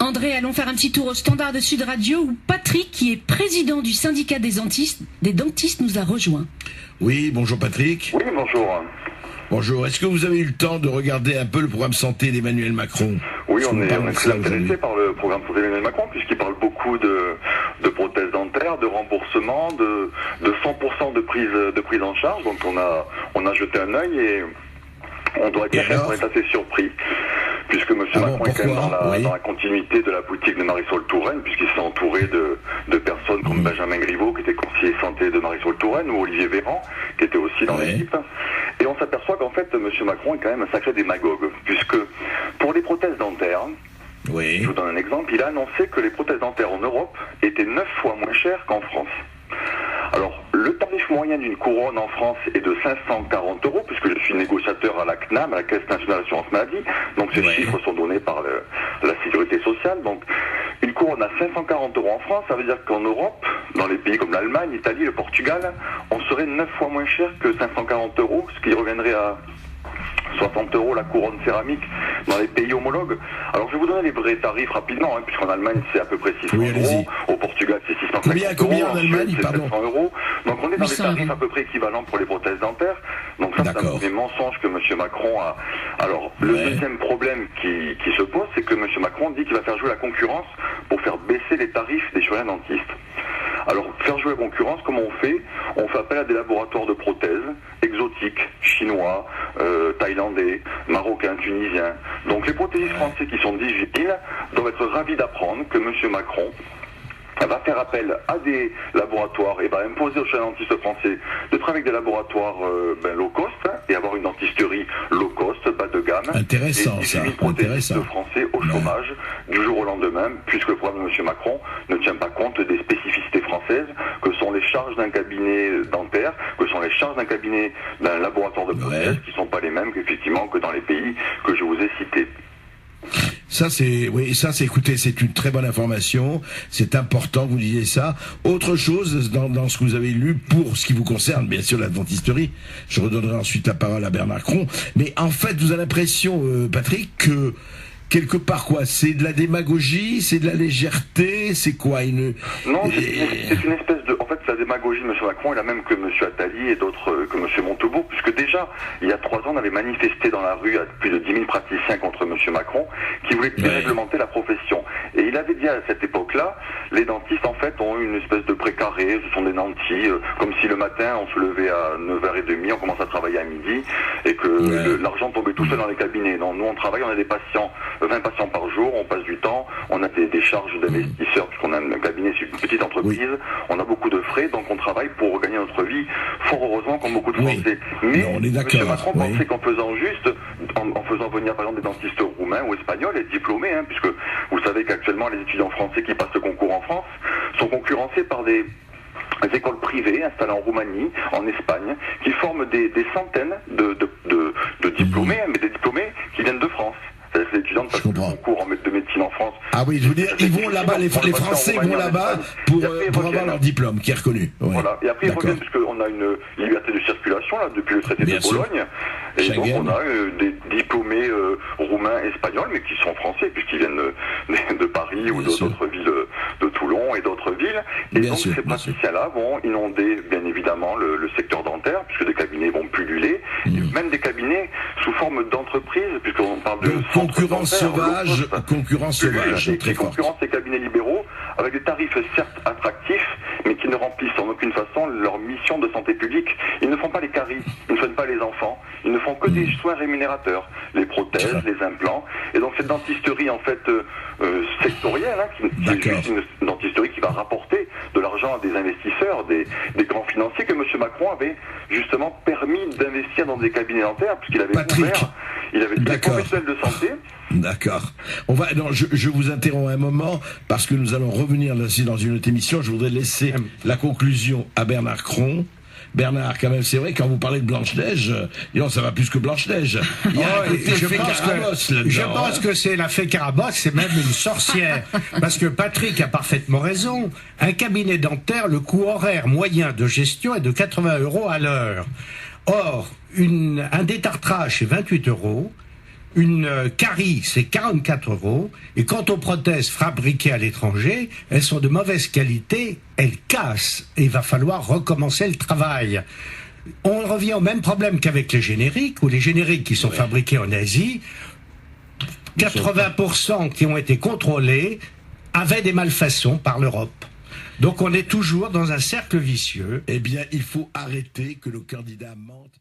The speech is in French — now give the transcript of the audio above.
André, allons faire un petit tour au standard de Sud Radio où Patrick, qui est président du syndicat des dentistes, nous a rejoint. Oui, bonjour Patrick. Oui, bonjour. Bonjour, est-ce que vous avez eu le temps de regarder un peu le programme santé d'Emmanuel Macron? Oui, on est très intéressé par le programme santé d'Emmanuel Macron, puisqu'il parle beaucoup de prothèses dentaires, de remboursement, de 100% de prise en charge. Donc on a jeté un œil et on doit être assez surpris, puisque M. Macron est quand même dans la continuité de la boutique de Marisol Touraine, puisqu'il s'est entouré de personnes comme Benjamin Griveaux, qui était conseiller santé de Marisol Touraine, ou Olivier Véran, qui était aussi dans l'équipe. Et on s'aperçoit qu'en fait, M. Macron est quand même un sacré démagogue, puisque pour les prothèses dentaires, je vous donne un exemple, il a annoncé que les prothèses dentaires en Europe étaient 9 fois moins chères qu'en France. Alors, le tarif moyen d'une couronne en France est de 540 €, puisque je suis négociateur à la CNAM, à la Caisse nationale d'assurance maladie. Donc ces chiffres sont donnés par la sécurité sociale. Donc une couronne à 540 € en France, ça veut dire qu'en Europe, dans les pays comme l'Allemagne, l'Italie, le Portugal, on serait 9 fois moins cher que 540 €, ce qui reviendrait à 60 € la couronne céramique dans les pays homologues. Alors je vais vous donner les vrais tarifs rapidement, puisqu'en Allemagne c'est à peu près 600 €, au Portugal c'est 650 €, combien en Allemagne, c'est 700 €. Donc on est dans des tarifs à peu près équivalents pour les prothèses dentaires. Donc ça c'est un des mensonges que M. Macron a. Alors le deuxième problème qui se pose, c'est que M. Macron dit qu'il va faire jouer la concurrence pour faire baisser les tarifs des chirurgiens dentistes. Alors, faire jouer la concurrence, comment on fait? On fait appel à des laboratoires de prothèses exotiques, chinois, thaïlandais, marocains, tunisiens. Donc les prothésistes français qui sont digiles doivent être ravis d'apprendre que M. Macron va faire appel à des laboratoires et va imposer aux chirurgiens dentistes français de travailler avec des laboratoires low cost et avoir une dentisterie low cost, bas de gamme. Intéressant, et ça. Intéressant. Français au chômage du jour au lendemain, puisque le programme de M. Macron ne tient pas compte des spécificités françaises, que sont les charges d'un cabinet dentaire, que sont les charges d'un cabinet d'un laboratoire de prothèses, qui ne sont pas les mêmes qu'effectivement que dans les pays que je vous ai cités. Ça écoutez, c'est une très bonne information, c'est important que vous disiez ça. Autre chose dans ce que vous avez lu pour ce qui vous concerne, bien sûr la dentisterie, je redonnerai ensuite la parole à Bernard Cron, mais en fait vous avez l'impression, Patrick, que quelque part c'est de la démagogie, c'est de la légèreté, c'est quoi Non, c'est une espèce de... En fait, la démagogie de M. Macron est la même que M. Attali et d'autres, que M. Montebourg, puisque déjà, il y a 3 ans, on avait manifesté dans la rue à plus de 10 000 praticiens contre M. Macron, qui voulait déréglementer la profession. Et il avait dit à cette époque-là, les dentistes, en fait, ont une espèce de précaré, ce sont des nantis, comme si le matin, on se levait à 9h30, on commence à travailler à midi, et que l'argent tombait tout seul dans les cabinets. Non, nous, on travaille, on a des patients, 20 patients par jour, on passe du temps, on a des charges d'investisseurs, puisqu'on a un cabinet, c'est une petite entreprise, on a beaucoup de frais, donc on travaille pour gagner notre vie, fort heureusement, comme beaucoup de Français. Mais M. Macron pensait qu'en faisant en faisant venir par exemple des dentistes roumains ou espagnols et diplômés, puisque vous savez qu'actuellement les étudiants français qui passent le concours en France sont concurrencés par des écoles privées installées en Roumanie, en Espagne, qui forment des centaines de diplômés, mais des diplômés qui viennent de France. C'est-à-dire que les étudiants passent le concours de médecine en France. Ah oui, je veux dire, ils vont là-bas, les Français vont là-bas pour avoir leur diplôme qui est reconnu. Voilà. Et après ils reviennent, puisqu'on a une liberté de circulation là depuis le traité de Bologne. Et donc on a des diplômés roumains, espagnols, mais qui sont français, puisqu'ils viennent de Paris ou d'autres villes, de Toulon et d'autres villes. Et donc ces praticiens-là vont inonder bien évidemment le secteur dentaire, puisque des cabinets vont pulluler, même des cabinets sous forme d'entreprise, puisqu'on parle de concurrence sauvage, qui concurrence les cabinets libéraux avec des tarifs certes attractifs, mais qui ne remplissent en aucune façon leur mission de santé publique. Ils ne font pas les caries, ils ne soignent pas les enfants, ils ne font que des soins rémunérateurs, les prothèses, les implants. Et donc cette dentisterie en fait sectorielle, qui est juste une dentisterie qui va rapporter de l'argent à des investisseurs, des grands financiers, que M. Macron avait justement permis d'investir dans des cabinets dentaires, puisqu'il avait ouvert, il avait dit des professionnels de santé. D'accord. Je vous interromps un moment parce que nous allons revenir là-dessus dans une autre émission. Je voudrais laisser la conclusion à Bernard Cron. Bernard, quand même, c'est vrai, quand vous parlez de Blanche-Neige, ça va plus que Blanche-Neige. Il y a je pense que c'est la fée Carabosse, c'est même une sorcière. Parce que Patrick a parfaitement raison. Un cabinet dentaire, le coût horaire moyen de gestion est de 80 € à l'heure. Or, un détartrage, c'est 28 €. Une carie, c'est 44 €. Et quant aux prothèses fabriquées à l'étranger, elles sont de mauvaise qualité, elles cassent. Et il va falloir recommencer le travail. On revient au même problème qu'avec les génériques, où les génériques qui sont fabriqués en Asie, 80% qui ont été contrôlés avaient des malfaçons par l'Europe. Donc on est toujours dans un cercle vicieux. Eh bien, il faut arrêter que le candidat mente.